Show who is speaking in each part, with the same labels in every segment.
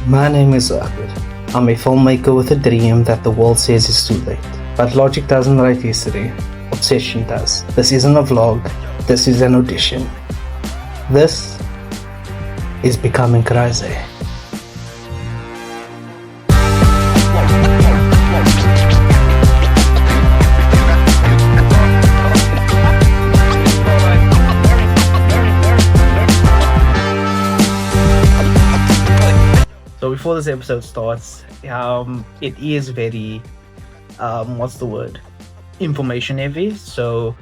Speaker 1: My name is Akir. I'm a filmmaker with a dream that the world says is too late. But logic doesn't write history, obsession does. This isn't a vlog, this is an audition. This is Becoming KRYZAE.
Speaker 2: So before this episode starts, it is very, information heavy. So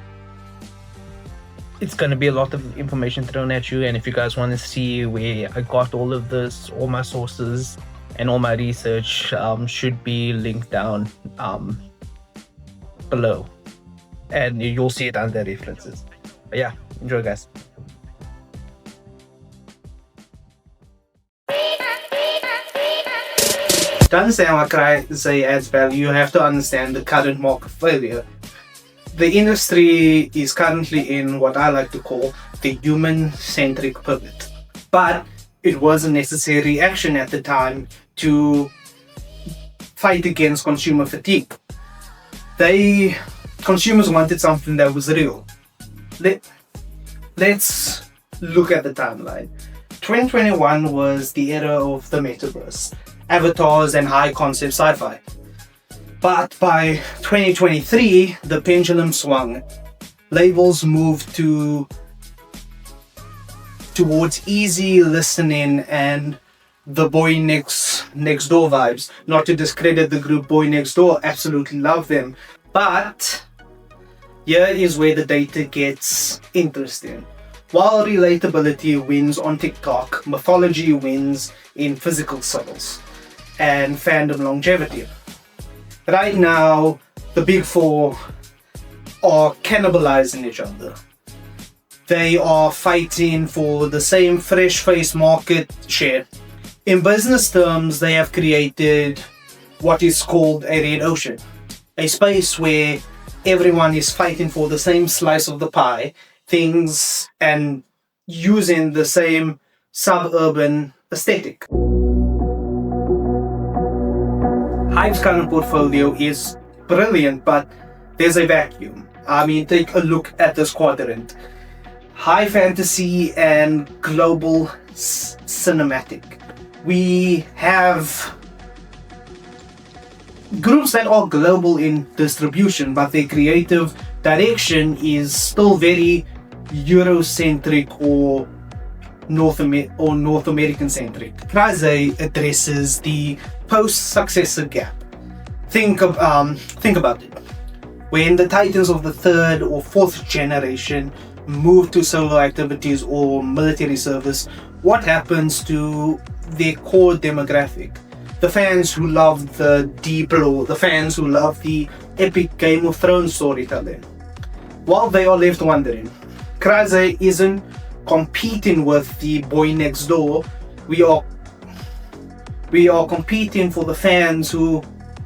Speaker 2: it's going to be a lot of information thrown at you. And if you guys want to see where I got all of this, all my sources and all my research should be linked down below. And you'll see it under references. But yeah, enjoy guys. To understand what KRYZAE adds value, you have to understand the current market failure. The industry is currently in what I like to call the human-centric pivot. But it was a necessary action at the time to fight against consumer fatigue. Consumers wanted something that was real. Let's look at the timeline. 2021 was the era of the metaverse, avatars and high concept sci-fi. But by 2023, the pendulum swung. Labels moved towards easy listening and the boy next door vibes. Not to discredit the group Boy Next Door, absolutely love them. But here is where the data gets interesting. While relatability wins on TikTok, mythology wins in physical sales and fandom longevity. Right now, the big four are cannibalizing each other. They are fighting for the same fresh face market share. In business terms, they have created what is called a red ocean, a space where everyone is fighting for the same slice of the pie, things, and using the same suburban aesthetic. HYBE's current portfolio is brilliant, but there's a vacuum. Take a look at this quadrant. High fantasy and global cinematic. We have groups that are global in distribution, but their creative direction is still very Eurocentric or North American centric. KRYZAE addresses the post-successor gap. Think about it. When the titans of the third or fourth generation move to solo activities or military service, what happens to their core demographic? The fans who love the deep lore, the fans who love the epic Game of Thrones storytelling. While they are left wondering, KRYZAE isn't competing with the Boy Next Door. We are competing for the fans who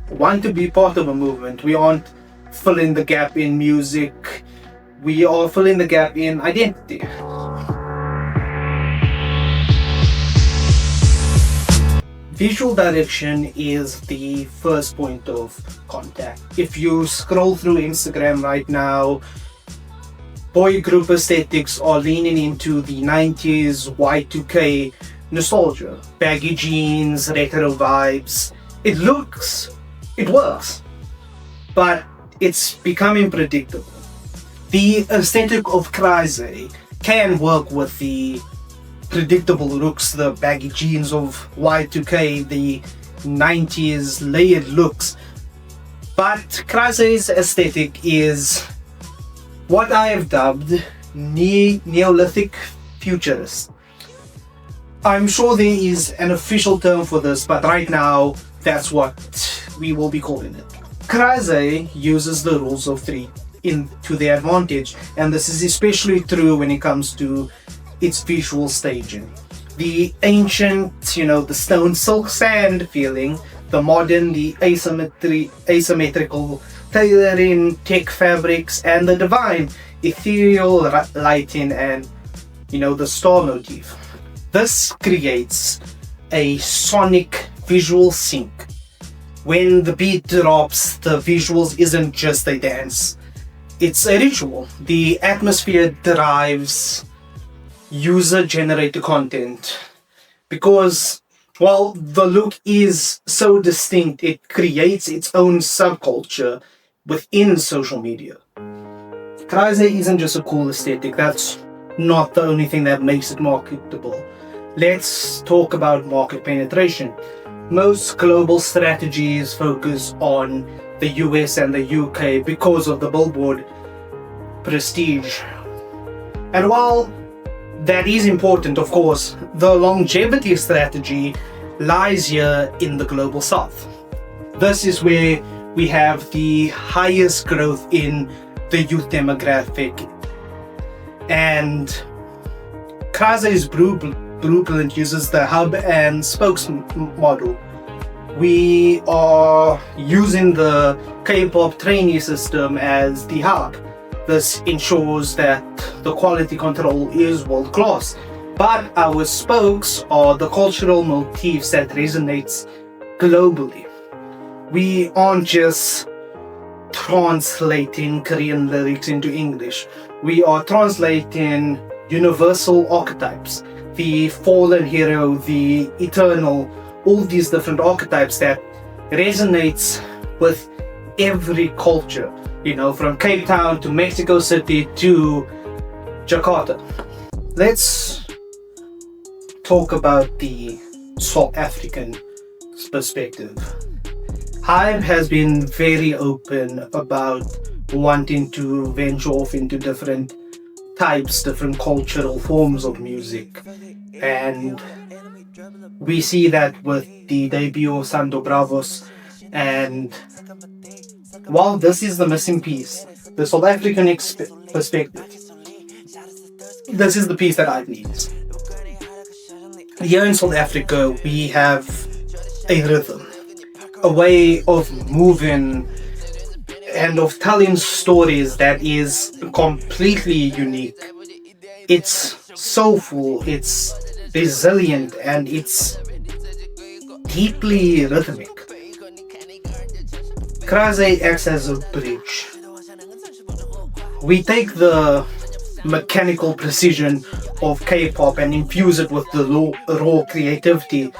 Speaker 2: want to be part of a movement. We aren't filling the gap in music. We are filling the gap in identity. Visual direction is the first point of contact. If you scroll through Instagram right now, boy group aesthetics are leaning into the 90s Y2K nostalgia. Baggy jeans, retro vibes. It works, but it's becoming predictable. The aesthetic of KRYZAE can work with the predictable looks, the baggy jeans of Y2K, the 90s layered looks. But KRYZAE's aesthetic is what I have dubbed Neolithic Futurist. I'm sure there is an official term for this, but right now that's what we will be calling it. KRYZAE uses the rules of three to their advantage, and this is especially true when it comes to its visual staging. The ancient, the stone silk sand feeling, the modern, the asymmetrical tailoring, tech fabrics, and the divine, ethereal lighting and, the star motif. This creates a sonic visual sync. When the beat drops, the visuals isn't just a dance, it's a ritual. The atmosphere drives user-generated content because, well, the look is so distinct, it creates its own subculture within social media. KRYZAE isn't just a cool aesthetic, that's not the only thing that makes it marketable. Let's talk about market penetration. Most global strategies focus on the US and the UK because of the Billboard prestige. And while that is important, of course, the longevity strategy lies here in the global south. This is where we have the highest growth in the youth demographic. And KRYZAE's blueprint uses the hub and spokes model. We are using the K-pop trainee system as the hub. This ensures that the quality control is world class, but our spokes are the cultural motifs that resonates globally. We aren't just translating Korean lyrics into English. We are translating universal archetypes, the fallen hero, the eternal, all these different archetypes that resonates with every culture, you know, from Cape Town to Mexico City to Jakarta. Let's talk about the South African perspective. HYBE has been very open about wanting to venture off into different types, different cultural forms of music, and we see that with the debut of Santo Bravos. And while this is the missing piece, the South African perspective, this is the piece that I need. Here in South Africa, we have a rhythm, a way of moving and of telling stories that is completely unique. It's soulful, it's resilient, and it's deeply rhythmic. KRYZAE acts as a bridge. We take the mechanical precision of K-pop and infuse it with the raw creativity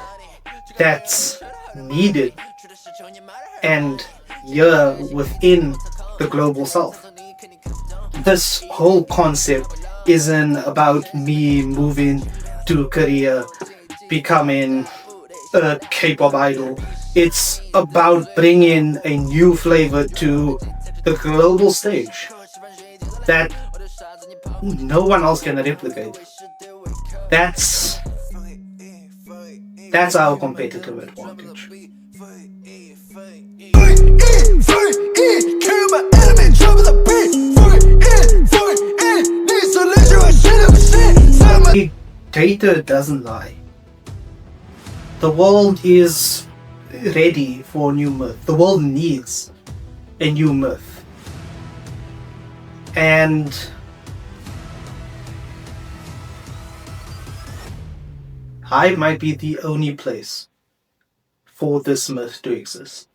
Speaker 2: that's needed and here within the global south. This whole concept isn't about me moving to Korea, becoming a K-pop idol. It's about bringing a new flavor to the global stage that no one else can replicate. That's our competitive advantage. Data doesn't lie. The world is ready for a new myth. The world needs a new myth. And HYBE might be the only place for this myth to exist.